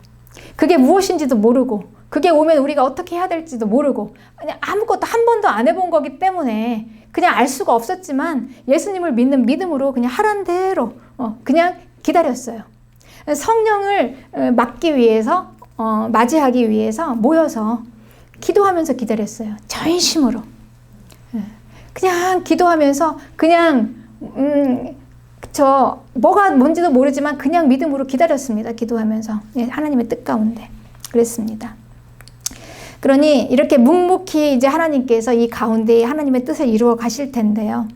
그게 무엇인지도 모르고, 그게 오면 우리가 어떻게 해야 될지도 모르고, 그냥 아무것도 한 번도 안 해본 거기 때문에 그냥 알 수가 없었지만 예수님을 믿는 믿음으로 그냥 하라는 대로 그냥 기다렸어요. 성령을 맞기 위해서, 맞이하기 위해서 모여서 기도하면서 기다렸어요. 전심으로. 그냥 기도하면서 그냥 뭐가 뭔지도 모르지만 그냥 믿음으로 기다렸습니다. 기도하면서 하나님의 뜻 가운데 그랬습니다. 그러니 이렇게 묵묵히 이제 하나님께서 이 가운데 하나님의 뜻을 이루어 가실 텐데요.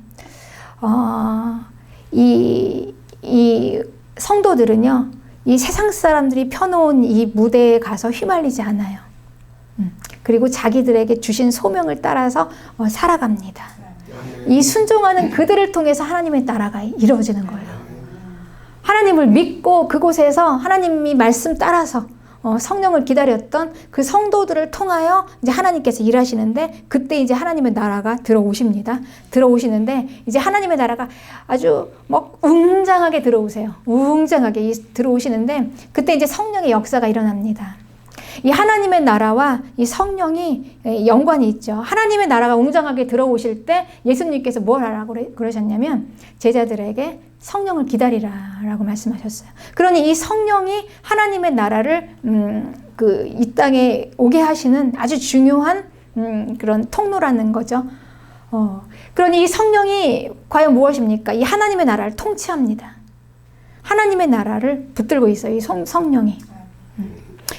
이 성도들은요, 이 세상 사람들이 펴놓은 이 무대에 가서 휘말리지 않아요. 그리고 자기들에게 주신 소명을 따라서 살아갑니다. 이 순종하는 그들을 통해서 하나님의 나라가 이루어지는 거예요. 하나님을 믿고 그곳에서 하나님이 말씀 따라서 성령을 기다렸던 그 성도들을 통하여 이제 하나님께서 일하시는데, 그때 이제 하나님의 나라가 들어오십니다. 들어오시는데 이제 하나님의 나라가 아주 뭐 웅장하게 들어오세요. 웅장하게 들어오시는데 그때 이제 성령의 역사가 일어납니다. 이 하나님의 나라와 이 성령이 연관이 있죠. 하나님의 나라가 웅장하게 들어오실 때 예수님께서 뭘 하라고 그러셨냐면 제자들에게 성령을 기다리라 라고 말씀하셨어요. 그러니 이 성령이 하나님의 나라를 이 땅에 오게 하시는 아주 중요한 그런 통로라는 거죠. 그러니 이 성령이 과연 무엇입니까? 이 하나님의 나라를 통치합니다. 하나님의 나라를 붙들고 있어요, 이 성령이.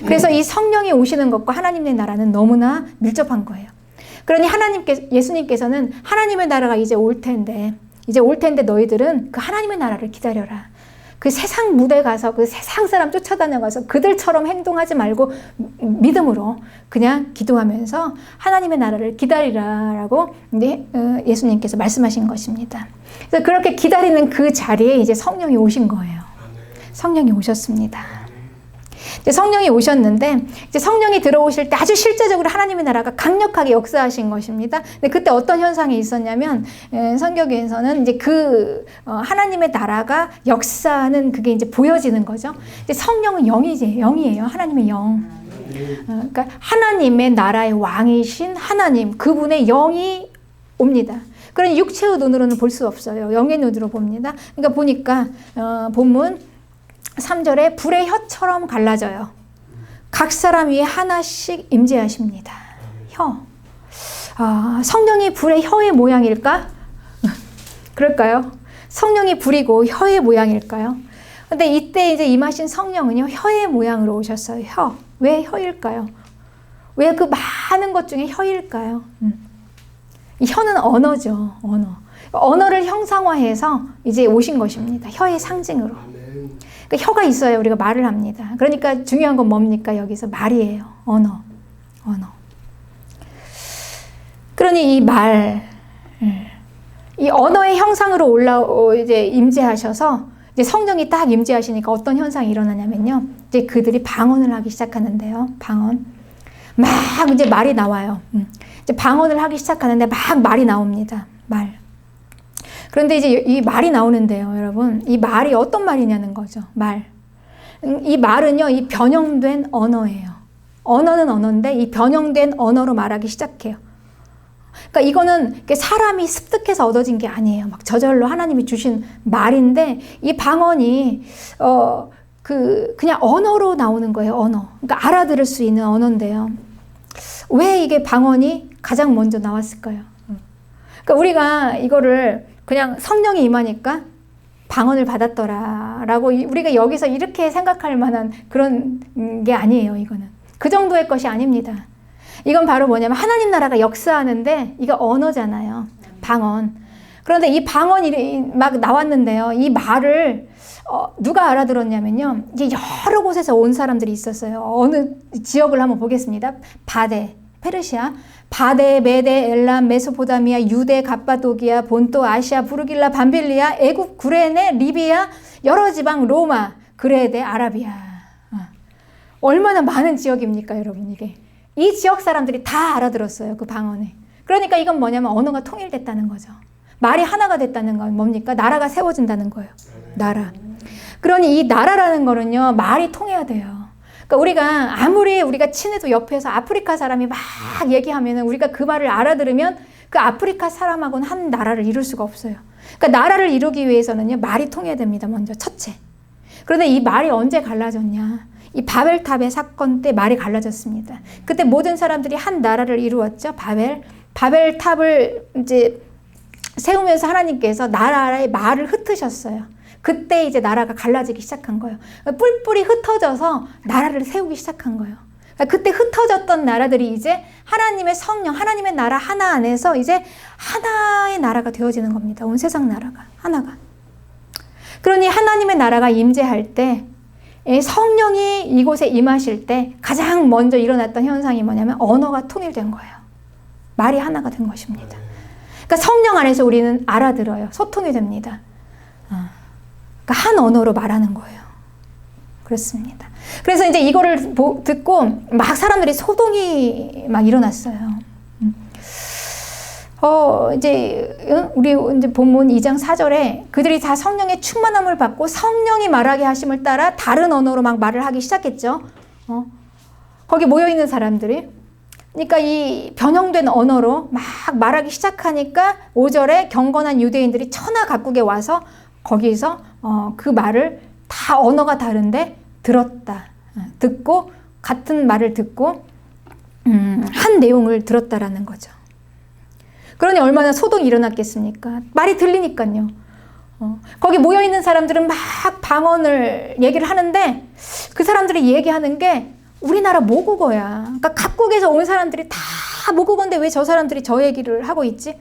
그래서 이 성령이 오시는 것과 하나님의 나라는 너무나 밀접한 거예요. 그러니 예수님께서는 하나님의 나라가 이제 올 텐데 너희들은 그 하나님의 나라를 기다려라. 그 세상 무대 가서 그 세상 사람 쫓아다녀가서 그들처럼 행동하지 말고 믿음으로 그냥 기도하면서 하나님의 나라를 기다리라라고 예수님께서 말씀하신 것입니다. 그래서 그렇게 기다리는 그 자리에 이제 성령이 오신 거예요. 성령이 오셨습니다. 이제 성령이 오셨는데 이제 성령이 들어오실 때 아주 실제적으로 하나님의 나라가 강력하게 역사하신 것입니다. 근데 그때 어떤 현상이 있었냐면 성경에서는 이제 그 하나님의 나라가 역사하는 그게 이제 보여지는 거죠. 이제 성령은 영이에요. 하나님의 영. 그러니까 하나님의 나라의 왕이신 하나님, 그분의 영이 옵니다. 그러니 육체의 눈으로는 볼 수 없어요. 영의 눈으로 봅니다. 그러니까 보니까 본문 3절에 불의 혀처럼 갈라져요. 각 사람 위에 하나씩 임재하십니다. 혀. 성령이 불의 혀의 모양일까? 그럴까요? 성령이 불이고 혀의 모양일까요? 근데 이때 이제 임하신 성령은요, 혀의 모양으로 오셨어요. 혀. 왜 혀일까요? 왜 그 많은 것 중에 혀일까요? 이 혀는 언어죠. 언어를 형상화해서 이제 오신 것입니다. 혀의 상징으로. 그러니까 혀가 있어야 우리가 말을 합니다. 그러니까 중요한 건 뭡니까? 여기서 말이에요. 언어. 그러니 이 언어의 형상으로 이제 임재하셔서 이제 성령이 딱 임재하시니까 어떤 현상이 일어나냐면요. 이제 그들이 방언을 하기 시작하는데요. 방언. 막 이제 말이 나와요. 이제 방언을 하기 시작하는데 막 말이 나옵니다. 말. 그런데 이제 이 말이 나오는데요, 여러분. 이 말이 어떤 말이냐는 거죠. 말. 이 말은요, 이 변형된 언어예요. 언어는 언어인데 이 변형된 언어로 말하기 시작해요. 그러니까 이거는 사람이 습득해서 얻어진 게 아니에요. 막 저절로 하나님이 주신 말인데 이 방언이 그냥 언어로 나오는 거예요. 언어. 그러니까 알아들을 수 있는 언어인데요. 왜 이게 방언이 가장 먼저 나왔을까요? 그러니까 우리가 이거를 그냥 성령이 임하니까 방언을 받았더라라고 우리가 여기서 이렇게 생각할 만한 그런 게 아니에요. 이거는 그 정도의 것이 아닙니다. 이건 바로 뭐냐면 하나님 나라가 역사하는데 이거 언어잖아요. 방언. 그런데 이 방언이 막 나왔는데요. 이 말을 누가 알아들었냐면요. 이게 여러 곳에서 온 사람들이 있었어요. 어느 지역을 한번 보겠습니다. 바데, 페르시아, 바데, 메데, 엘람, 메소포타미아, 유대, 갑바도기아, 본토, 아시아, 부르길라, 밤빌리아, 애굽, 구레네, 리비아, 여러 지방, 로마, 그레데, 아라비아. 얼마나 많은 지역입니까, 여러분, 이게. 이 지역 사람들이 다 알아들었어요, 그 방언에. 그러니까 이건 뭐냐면 언어가 통일됐다는 거죠. 말이 하나가 됐다는 건 뭡니까? 나라가 세워진다는 거예요. 나라. 그러니 이 나라라는 거는요, 말이 통해야 돼요. 그러니까 우리가 아무리 우리가 친해도 옆에서 아프리카 사람이 막 얘기하면은 우리가 그 말을 알아들으면 그 아프리카 사람하고는 한 나라를 이룰 수가 없어요. 그러니까 나라를 이루기 위해서는요, 말이 통해야 됩니다. 먼저 첫째. 그런데 이 말이 언제 갈라졌냐? 이 바벨탑의 사건 때 말이 갈라졌습니다. 그때 모든 사람들이 한 나라를 이루었죠. 바벨탑을 이제 세우면서 하나님께서 나라의 말을 흩으셨어요. 그때 이제 나라가 갈라지기 시작한 거예요. 뿔뿔이 흩어져서 나라를 세우기 시작한 거예요. 그때 흩어졌던 나라들이 이제 하나님의 성령, 하나님의 나라 하나 안에서 이제 하나의 나라가 되어지는 겁니다. 온 세상 나라가 하나가. 그러니 하나님의 나라가 임재할 때 성령이 이곳에 임하실 때 가장 먼저 일어났던 현상이 뭐냐면 언어가 통일된 거예요. 말이 하나가 된 것입니다. 그러니까 성령 안에서 우리는 알아들어요. 소통이 됩니다. 그러니까 한 언어로 말하는 거예요. 그렇습니다. 그래서 이제 이거를 듣고 막 사람들이 소동이 막 일어났어요. 우리 이제 본문 2장 4절에 그들이 다 성령의 충만함을 받고 성령이 말하게 하심을 따라 다른 언어로 막 말을 하기 시작했죠. 거기 모여있는 사람들이. 그러니까 이 변형된 언어로 막 말하기 시작하니까 5절에 경건한 유대인들이 천하 각국에 와서 거기서 그 말을 다 언어가 다른데 들었다. 듣고 같은 말을 듣고 한 내용을 들었다라는 거죠. 그러니 얼마나 소동이 일어났겠습니까? 말이 들리니까요. 거기 모여있는 사람들은 막 방언을 얘기를 하는데 그 사람들이 얘기하는 게 우리나라 모국어야. 그러니까 각국에서 온 사람들이 다 모국어인데 왜 저 사람들이 저 얘기를 하고 있지?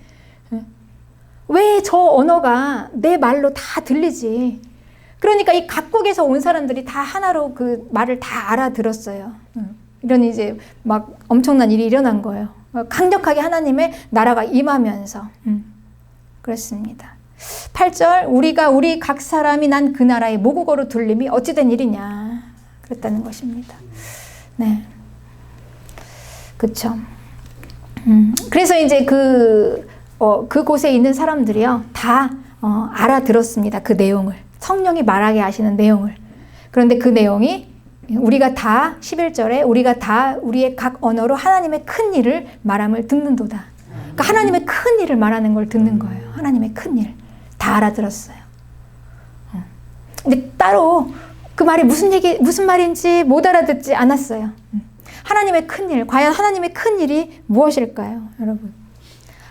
왜 저 언어가 내 말로 다 들리지? 그러니까 이 각국에서 온 사람들이 다 하나로 그 말을 다 알아들었어요. 이런 이제 막 엄청난 일이 일어난 거예요. 강력하게 하나님의 나라가 임하면서. 그렇습니다. 8절, 우리가 우리 각 사람이 난 그 나라의 모국어로 들림이 어찌된 일이냐. 그랬다는 것입니다. 네. 그쵸. 그래서 이제 그곳에 있는 사람들이요. 다 알아들었습니다. 그 내용을. 성령이 말하게 하시는 내용을. 그런데 그 내용이 우리가 다 11절에 우리가 다 우리의 각 언어로 하나님의 큰 일을 말함을 듣는도다. 그러니까 하나님의 큰 일을 말하는 걸 듣는 거예요. 하나님의 큰 일. 다 알아들었어요. 근데 따로 그 말이 무슨 말인지 못 알아듣지 않았어요. 하나님의 큰 일, 과연 하나님의 큰 일이 무엇일까요, 여러분?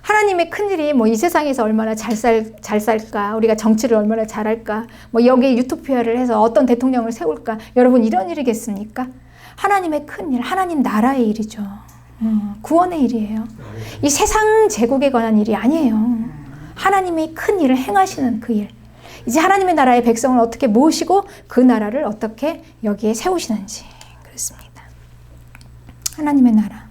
하나님의 큰 일이 뭐 이 세상에서 얼마나 잘 살까, 우리가 정치를 얼마나 잘할까, 뭐 여기 유토피아를 해서 어떤 대통령을 세울까, 여러분 이런 일이겠습니까? 하나님의 큰 일, 하나님 나라의 일이죠. 구원의 일이에요. 이 세상 제국에 관한 일이 아니에요. 하나님이 큰 일을 행하시는 그 일. 이제 하나님의 나라의 백성을 어떻게 모시고 그 나라를 어떻게 여기에 세우시는지. 그렇습니다. 하나님의 나라.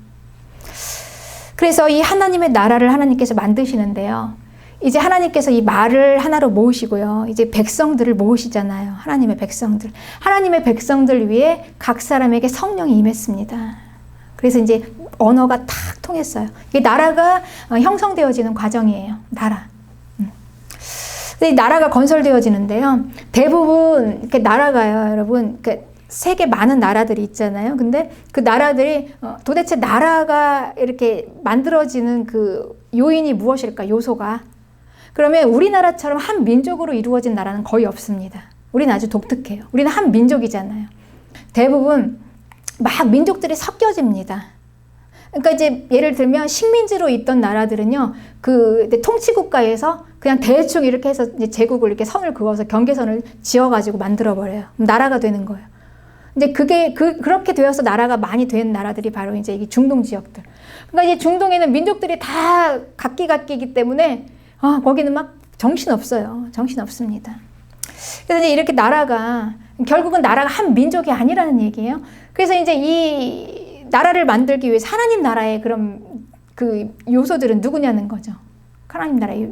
그래서 이 하나님의 나라를 하나님께서 만드시는데요. 이제 하나님께서 이 말을 하나로 모으시고요. 이제 백성들을 모으시잖아요. 하나님의 백성들. 하나님의 백성들 위에 각 사람에게 성령이 임했습니다. 그래서 이제 언어가 탁 통했어요. 이게 나라가 형성되어지는 과정이에요. 나라. 근데 이 나라가 건설되어지는데요. 대부분 이렇게 나라가요, 여러분. 세계 많은 나라들이 있잖아요. 근데 그 나라들이 도대체 나라가 이렇게 만들어지는 그 요인이 무엇일까? 요소가. 그러면 우리나라처럼 한 민족으로 이루어진 나라는 거의 없습니다. 우리는 아주 독특해요. 우리는 한 민족이잖아요. 대부분 막 민족들이 섞여집니다. 그러니까 이제 예를 들면 식민지로 있던 나라들은요, 그 통치국가에서 그냥 대충 이렇게 해서 이제 제국을 이렇게 선을 그어서 경계선을 지어가지고 만들어버려요. 나라가 되는 거예요. 이제 그렇게 되어서 나라가 많이 된 나라들이 바로 이제 이 중동 지역들. 그러니까 이제 중동에는 민족들이 다 각기이기 때문에, 거기는 막 정신없어요. 정신없습니다. 그래서 이제 이렇게 결국은 나라가 한 민족이 아니라는 얘기예요. 그래서 이제 이 나라를 만들기 위해서 하나님 나라의 그 요소들은 누구냐는 거죠. 하나님 나라의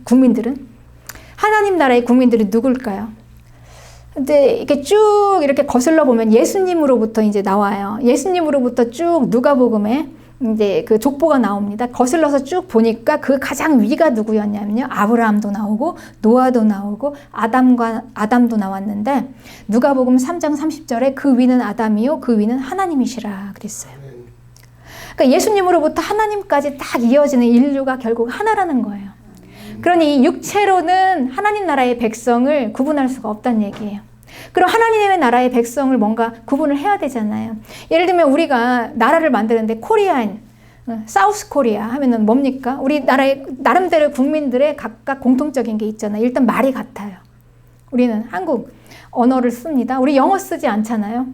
국민들은? 하나님 나라의 국민들이 누굴까요? 근데 이렇게 쭉 이렇게 거슬러 보면 예수님으로부터 이제 나와요. 예수님으로부터 쭉 누가복음에 이제 그 족보가 나옵니다. 거슬러서 쭉 보니까 그 가장 위가 누구였냐면요. 아브라함도 나오고 노아도 나오고 아담도 나왔는데 누가복음 3장 30절에 그 위는 아담이요 그 위는 하나님이시라 그랬어요. 그러니까 예수님으로부터 하나님까지 딱 이어지는 인류가 결국 하나라는 거예요. 그러니 육체로는 하나님 나라의 백성을 구분할 수가 없다는 얘기예요. 그럼 하나님의 나라의 백성을 뭔가 구분을 해야 되잖아요. 예를 들면 우리가 나라를 만드는데 코리안, 사우스 코리아 하면은 뭡니까? 우리 나라의 나름대로 국민들의 각각 공통적인 게 있잖아요. 일단 말이 같아요. 우리는 한국 언어를 씁니다. 우리 영어 쓰지 않잖아요.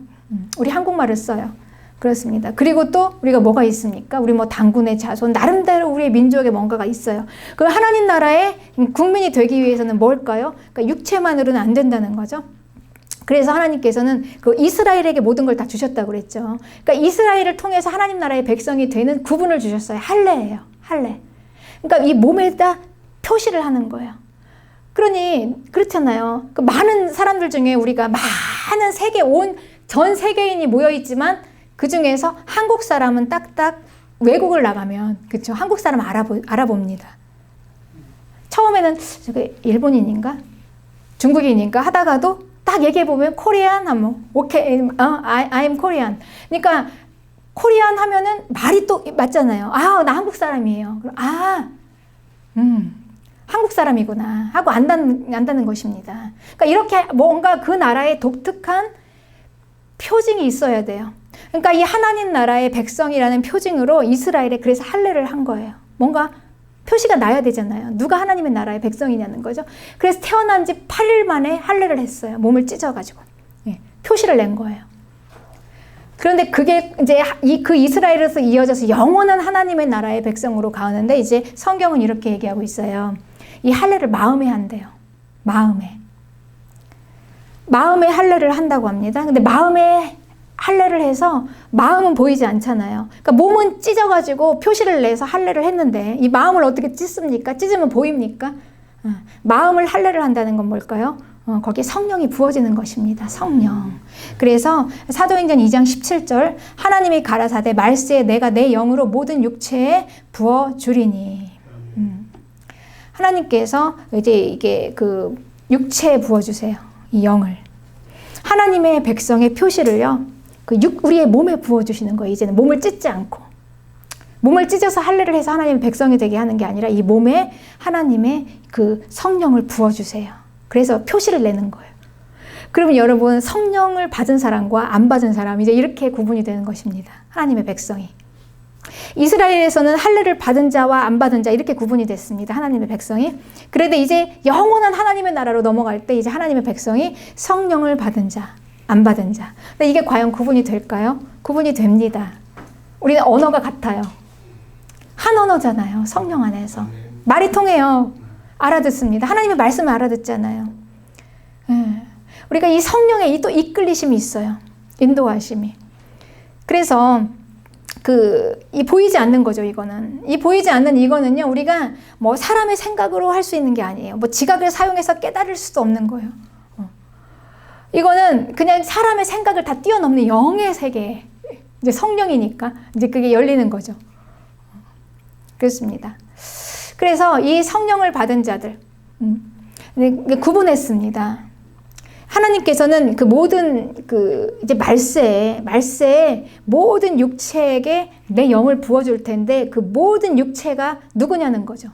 우리 한국말을 써요. 그렇습니다. 그리고 또 우리가 뭐가 있습니까? 우리 뭐 당군의 자손, 나름대로 우리의 민족에 뭔가가 있어요. 그럼 하나님 나라의 국민이 되기 위해서는 뭘까요? 그러니까 육체만으로는 안 된다는 거죠. 그래서 하나님께서는 그 이스라엘에게 모든 걸 다 주셨다고 그랬죠. 그러니까 이스라엘을 통해서 하나님 나라의 백성이 되는 구분을 주셨어요. 할례예요. 할례. 그러니까 이 몸에다 표시를 하는 거예요. 그러니 그렇잖아요. 그 많은 사람들 중에 우리가 많은 전 세계인이 모여 있지만 그 중에서 한국 사람은 딱딱 외국을 나가면 그렇죠. 한국 사람 알아봅니다. 처음에는 저기 일본인인가 중국인인가 하다가도 딱 얘기해 보면 코리안 하면 오케이, I'm 코리안. 그러니까 코리안 하면은 말이 또 맞잖아요. 나 한국 사람이에요. 그럼 한국 사람이구나 하고 안다는 것입니다. 그러니까 이렇게 뭔가 그 나라의 독특한 표징이 있어야 돼요. 그러니까 이 하나님 나라의 백성이라는 표징으로 이스라엘에 그래서 할례를 한 거예요. 뭔가 표시가 나야 되잖아요. 누가 하나님의 나라의 백성이냐는 거죠. 그래서 태어난 지 8일 만에 할례를 했어요. 몸을 찢어가지고. 표시를 낸 거예요. 그런데 그게 이제 그 이스라엘에서 이어져서 영원한 하나님의 나라의 백성으로 가는데 이제 성경은 이렇게 얘기하고 있어요. 이 할례를 마음에 한대요. 마음에. 마음의 할례를 한다고 합니다. 근데 마음의 할례를 해서 마음은 보이지 않잖아요. 그러니까 몸은 찢어가지고 표시를 내서 할례를 했는데 이 마음을 어떻게 찢습니까? 찢으면 보입니까? 마음을 할례를 한다는 건 뭘까요? 거기에 성령이 부어지는 것입니다. 성령. 그래서 사도행전 2장 17절 하나님이 가라사대 말세에 내가 내 영으로 모든 육체에 부어주리니. 하나님께서 이제 이게 그 육체에 부어주세요. 이 영을. 하나님의 백성의 표시를요. 우리의 몸에 부어주시는 거예요. 이제는 몸을 찢지 않고. 몸을 찢어서 할례를 해서 하나님의 백성이 되게 하는 게 아니라 이 몸에 하나님의 그 성령을 부어주세요. 그래서 표시를 내는 거예요. 그러면 여러분 성령을 받은 사람과 안 받은 사람 이제 이렇게 구분이 되는 것입니다. 하나님의 백성이. 이스라엘에서는 할례를 받은 자와 안 받은 자 이렇게 구분이 됐습니다. 하나님의 백성이. 그런데 이제 영원한 하나님의 나라로 넘어갈 때 이제 하나님의 백성이 성령을 받은 자, 안 받은 자. 근데 이게 과연 구분이 될까요? 구분이 됩니다. 우리는 언어가 같아요. 한 언어잖아요. 성령 안에서. 말이 통해요. 알아듣습니다. 하나님의 말씀을 알아듣잖아요. 우리가 이 성령에 또 이끌리심이 있어요. 인도하심이. 그래서 이 보이지 않는 거죠, 이거는. 이 보이지 않는 이거는요, 우리가 뭐 사람의 생각으로 할 수 있는 게 아니에요. 뭐 지각을 사용해서 깨달을 수도 없는 거예요. 이거는 그냥 사람의 생각을 다 뛰어넘는 영의 세계. 이제 성령이니까 이제 그게 열리는 거죠. 그렇습니다. 그래서 이 성령을 받은 자들, 구분했습니다. 하나님께서는 그 모든 이제 말세에 모든 육체에게 내 영을 부어줄 텐데 그 모든 육체가 누구냐는 거죠.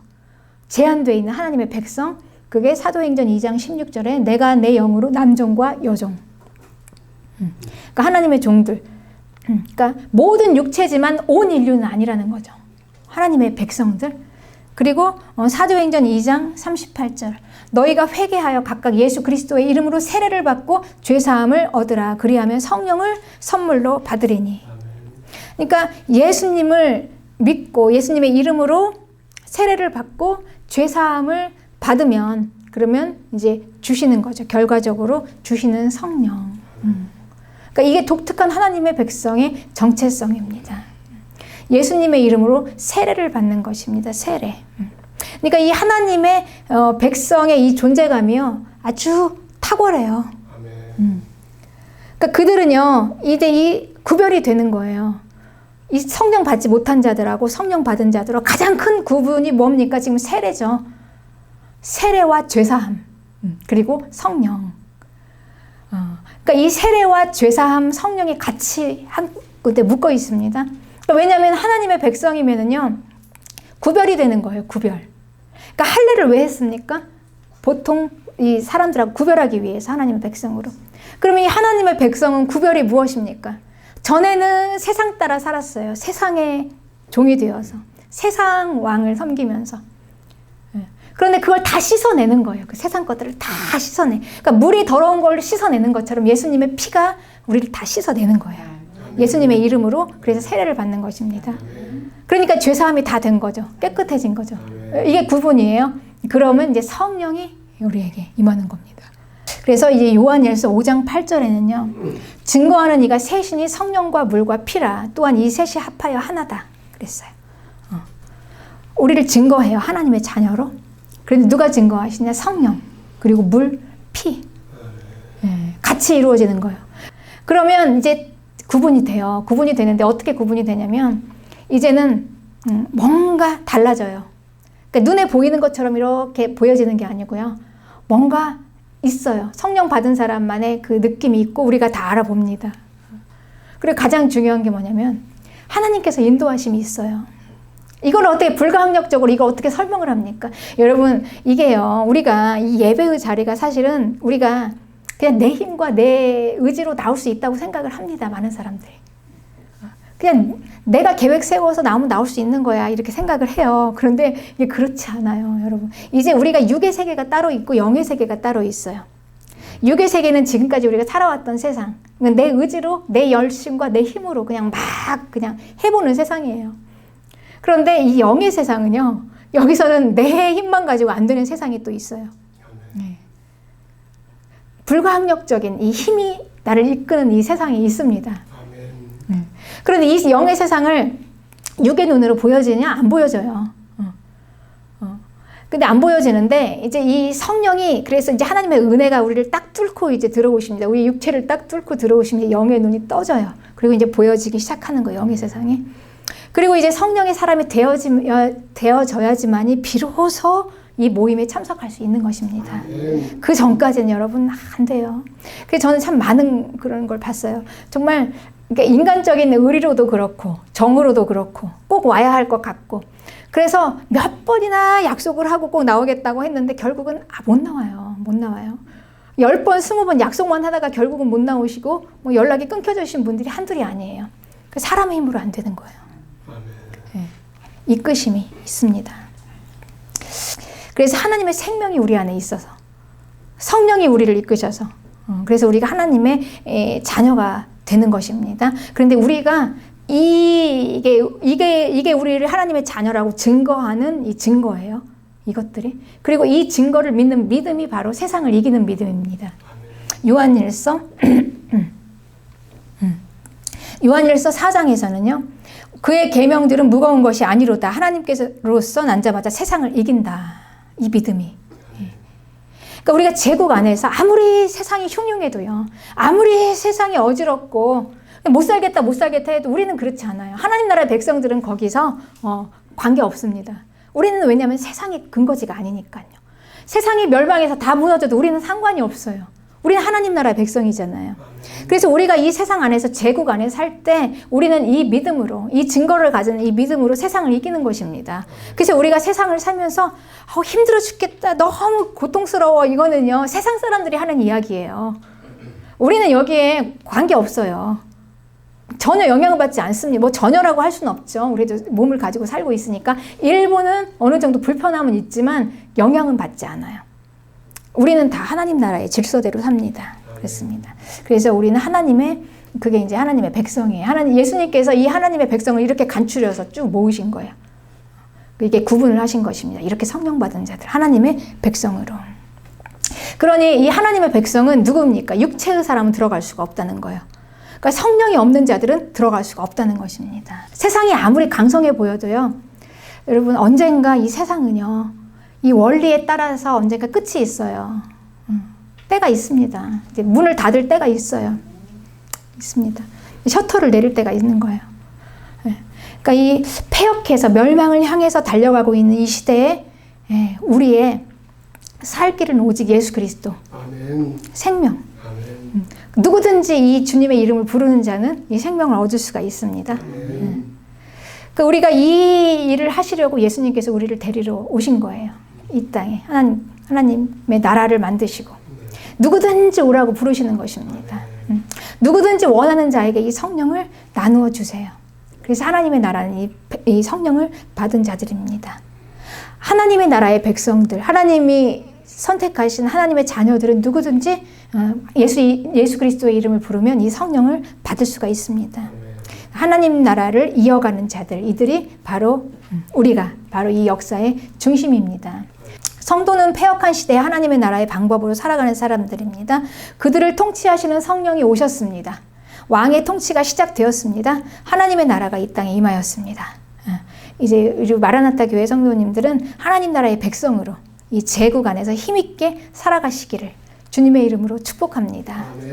제한되어 있는 하나님의 백성, 그게 사도행전 2장 16절에 내가 내 영으로 남종과 여종. 그러니까 하나님의 종들. 그러니까 모든 육체지만 온 인류는 아니라는 거죠. 하나님의 백성들. 그리고 사도행전 2장 38절 너희가 회개하여 각각 예수 그리스도의 이름으로 세례를 받고 죄사함을 얻으라. 그리하면 성령을 선물로 받으리니. 그러니까 예수님을 믿고 예수님의 이름으로 세례를 받고 죄사함을 받으면 그러면 이제 주시는 거죠. 결과적으로 주시는 성령. 그러니까 이게 독특한 하나님의 백성의 정체성입니다. 예수님의 이름으로 세례를 받는 것입니다. 세례. 그러니까 이 하나님의 백성의 이 존재감이요 아주 탁월해요. 그러니까 그들은요 이제 이 구별이 되는 거예요. 이 성령 받지 못한 자들하고 성령 받은 자들하고 가장 큰 구분이 뭡니까? 지금 세례죠. 세례와 죄사함 그리고 성령. 그러니까 이 세례와 죄사함 성령이 같이 한 군데 묶어 있습니다. 왜냐하면 하나님의 백성이면은요 구별이 되는 거예요. 구별. 그러니까 할례를 왜 했습니까? 보통 이 사람들하고 구별하기 위해서 하나님의 백성으로. 그러면 이 하나님의 백성은 구별이 무엇입니까? 전에는 세상 따라 살았어요. 세상의 종이 되어서 세상 왕을 섬기면서. 그런데 그걸 다 씻어내는 거예요. 그 세상 것들을 다 씻어내. 그러니까 물이 더러운 걸 씻어내는 것처럼 예수님의 피가 우리를 다 씻어내는 거예요. 예수님의 이름으로 그래서 세례를 받는 것입니다. 그러니까 죄사함이 다 된 거죠. 깨끗해진 거죠. 이게 구분이에요. 그러면 이제 성령이 우리에게 임하는 겁니다. 그래서 이제 요한일서 5장 8절에는요. 증거하는 이가 셋이니 성령과 물과 피라. 또한 이 셋이 합하여 하나다. 그랬어요. 우리를 증거해요. 하나님의 자녀로. 그런데 누가 증거하시냐? 성령. 그리고 물, 피. 같이 이루어지는 거예요. 그러면 이제 구분이 돼요. 구분이 되는데 어떻게 구분이 되냐면 이제는 뭔가 달라져요. 그러니까 눈에 보이는 것처럼 이렇게 보여지는 게 아니고요. 뭔가 있어요. 성령 받은 사람만의 그 느낌이 있고 우리가 다 알아봅니다. 그리고 가장 중요한 게 뭐냐면 하나님께서 인도하심이 있어요. 이걸 어떻게 불가항력적으로 이걸 어떻게 설명을 합니까? 여러분 이게요. 우리가 이 예배의 자리가 사실은 우리가 그냥 내 힘과 내 의지로 나올 수 있다고 생각을 합니다. 많은 사람들이. 그냥 내가 계획 세워서 나오면 나올 수 있는 거야 이렇게 생각을 해요. 그런데 이게 그렇지 않아요. 여러분. 이제 우리가 육의 세계가 따로 있고 영의 세계가 따로 있어요. 육의 세계는 지금까지 우리가 살아왔던 세상. 내 의지로 내 열심과 내 힘으로 그냥 막 그냥 해보는 세상이에요. 그런데 이 영의 세상은요. 여기서는 내 힘만 가지고 안 되는 세상이 또 있어요. 불가항력적인 이 힘이 나를 이끄는 이 세상에 있습니다. 아멘. 그런데 이 영의 세상을 육의 눈으로 보여지냐? 안 보여져요. 근데 안 보여지는데 이제 이 성령이 그래서 이제 하나님의 은혜가 우리를 딱 뚫고 이제 들어오십니다. 우리 육체를 딱 뚫고 들어오시면 영의 눈이 떠져요. 그리고 이제 보여지기 시작하는 거예요. 영의 세상이. 그리고 이제 성령의 사람이 되어져야지만이 비로소 이 모임에 참석할 수 있는 것입니다. 그 전까지는 여러분 안 돼요. 그래서 저는 참 많은 그런 걸 봤어요. 정말 그러니까 인간적인 의리로도 그렇고 정으로도 그렇고 꼭 와야 할 것 같고 그래서 몇 번이나 약속을 하고 꼭 나오겠다고 했는데 결국은 못 나와요. 못 나와요. 10번, 20번 약속만 하다가 결국은 못 나오시고 뭐 연락이 끊겨지신 분들이 한둘이 아니에요. 사람의 힘으로 안 되는 거예요. 네. 이끄심이 있습니다. 그래서 하나님의 생명이 우리 안에 있어서 성령이 우리를 이끄셔서 그래서 우리가 하나님의 자녀가 되는 것입니다. 그런데 우리가 이게 우리를 하나님의 자녀라고 증거하는 이 증거예요. 이것들이. 그리고 이 증거를 믿는 믿음이 바로 세상을 이기는 믿음입니다. 요한일서 4장에서는요. 그의 계명들은 무거운 것이 아니로다. 하나님께로서 앉자마자 세상을 이긴다. 이 믿음이. 그러니까 우리가 제국 안에서 아무리 세상이 흉흉해도요. 아무리 세상이 어지럽고 못 살겠다 해도 우리는 그렇지 않아요. 하나님 나라의 백성들은 거기서 관계 없습니다. 우리는 왜냐하면 세상의 근거지가 아니니까요. 세상이 멸망해서 다 무너져도 우리는 상관이 없어요. 우리는 하나님 나라의 백성이잖아요. 그래서 우리가 이 세상 안에서 제국 안에 살 때 우리는 이 믿음으로 이 증거를 가진 이 믿음으로 세상을 이기는 것입니다. 그래서 우리가 세상을 살면서 힘들어 죽겠다 너무 고통스러워 이거는요 세상 사람들이 하는 이야기예요. 우리는 여기에 관계 없어요. 전혀 영향을 받지 않습니다. 뭐 전혀라고 할 수는 없죠. 우리도 몸을 가지고 살고 있으니까 일부는 어느 정도 불편함은 있지만 영향은 받지 않아요. 우리는 다 하나님 나라의 질서대로 삽니다. 그렇습니다. 그래서 우리는 그게 이제 하나님의 백성이에요. 예수님께서 이 하나님의 백성을 이렇게 간추려서 쭉 모으신 거예요. 이게 구분을 하신 것입니다. 이렇게 성령 받은 자들, 하나님의 백성으로. 그러니 이 하나님의 백성은 누굽니까? 육체의 사람은 들어갈 수가 없다는 거예요. 그러니까 성령이 없는 자들은 들어갈 수가 없다는 것입니다. 세상이 아무리 강성해 보여도요. 여러분 언젠가 이 세상은요. 이 원리에 따라서 언젠가 끝이 있어요. 때가 있습니다. 이제 문을 닫을 때가 있어요. 있습니다. 셔터를 내릴 때가 있는 거예요. 그러니까 이 폐역해서 멸망을 향해서 달려가고 있는 이 시대에 우리의 살 길은 오직 예수 그리스도. 아멘. 생명. 아멘. 누구든지 이 주님의 이름을 부르는 자는 이 생명을 얻을 수가 있습니다. 그러니까 우리가 이 일을 하시려고 예수님께서 우리를 데리러 오신 거예요. 이 땅에 하나님의 나라를 만드시고 누구든지 오라고 부르시는 것입니다. 누구든지 원하는 자에게 이 성령을 나누어 주세요. 그래서 하나님의 나라는 이 성령을 받은 자들입니다. 하나님의 나라의 백성들, 하나님이 선택하신 하나님의 자녀들은 누구든지 예수 그리스도의 이름을 부르면 이 성령을 받을 수가 있습니다. 하나님 나라를 이어가는 자들, 이들이 바로 우리가 바로 이 역사의 중심입니다. 성도는 패역한 시대에 하나님의 나라의 방법으로 살아가는 사람들입니다. 그들을 통치하시는 성령이 오셨습니다. 왕의 통치가 시작되었습니다. 하나님의 나라가 이 땅에 임하였습니다. 이제 우리 마라나타 교회 성도님들은 하나님 나라의 백성으로 이 제국 안에서 힘있게 살아가시기를 주님의 이름으로 축복합니다.